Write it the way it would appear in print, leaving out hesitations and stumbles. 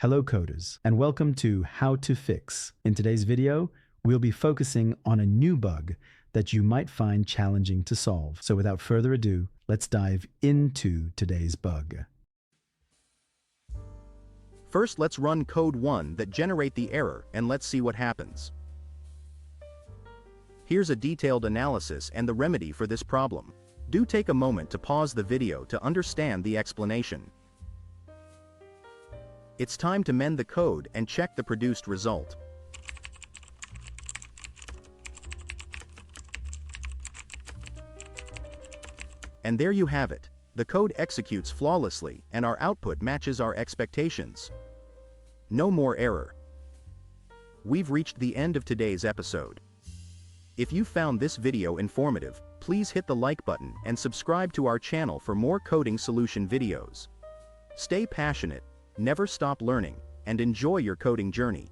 Hello coders, and welcome to How to Fix. In today's video, we'll be focusing on a new bug that you might find challenging to solve. So without further ado, let's dive into today's bug. First, let's run code 1 that generate the error and let's see what happens. Here's a detailed analysis and the remedy for this problem. Do take a moment to pause the video to understand the explanation. It's time to mend the code and check the produced result. And there you have it. The code executes flawlessly and our output matches our expectations. No more error. We've reached the end of today's episode. If you found this video informative, please hit the like button and subscribe to our channel for more coding solution videos. Stay passionate, never stop learning, and enjoy your coding journey.